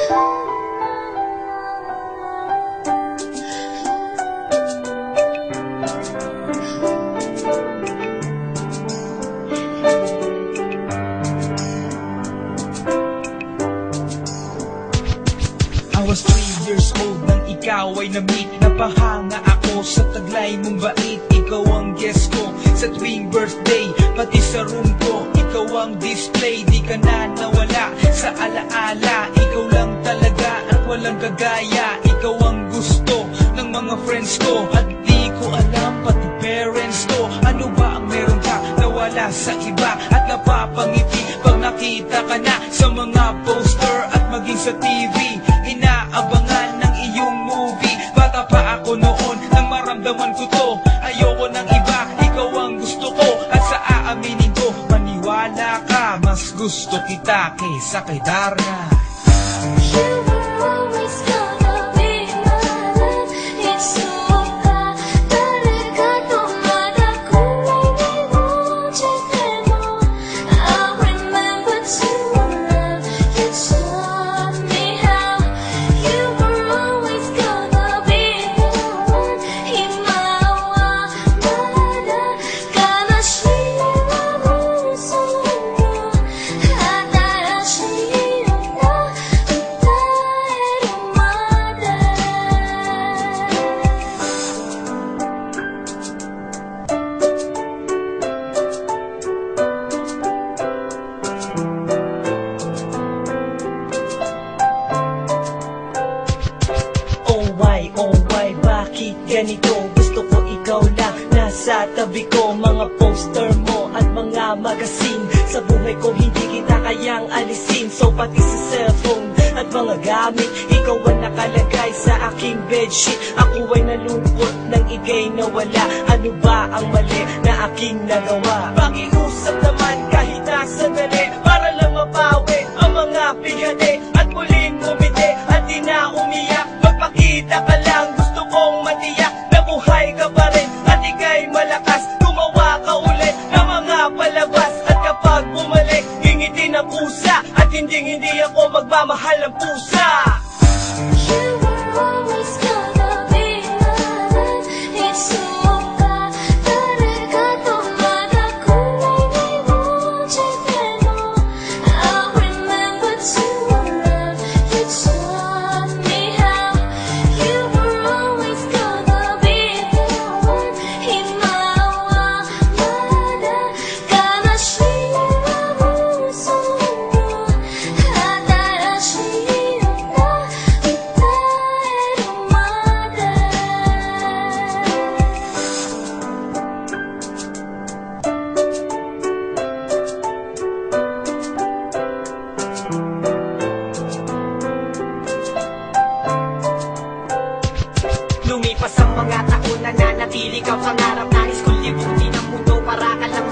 I was 3 years old nang ikaw ay na-meet. Napahanga ako sa taglay mong bait. Ikaw ang guest ko sa tuwing birthday, pati sa room ko. Ikaw ang display, di ka na nawala sa alaala. Ikaw lang talaga at walang kagaya. Ikaw ang gusto ng mga friends ko, at di ko alam pati parents ko. Ano ba ang meron ka na wala sa iba, at napapangiti pag nakita ka na sa mga poster at maging sa TV. Inaabangan ng iyong movie. Bata pa ako noon nang maramdaman ko to. Ayoko ng iba, ikaw ang gusto ko. At sa aaminin ko, maniwala ka, mas gusto kita kaysa kay Darna. Bakit ganito? Gusto ko ikaw lang nasa tabi ko. Mga poster mo at mga magazine sa buhay ko, hindi kita kayang alisin. So pati sa cellphone at mga gamit, ikaw ang nakalagay sa aking bedsheet. Ako ay nalungkot nang ika'y nawala. Ano ba ang mali na aking nagawa? Pakiusap naman kahit nasa dali, para lang mapawi ang mga bigati at muling umiti at di na umiyak. Magpakita ka lang, gusto kong matiyak na buhay ka pa rin at ika'y malakas. Gumawa ka ulit ng mga palabas, at kapag bumalik, hingitin ang pusa, at hindi ako magmamahal ng pusa. Lumipas ang mga taon, nananatili ka pangarap. Nais kong libutin ang mundo para ka lang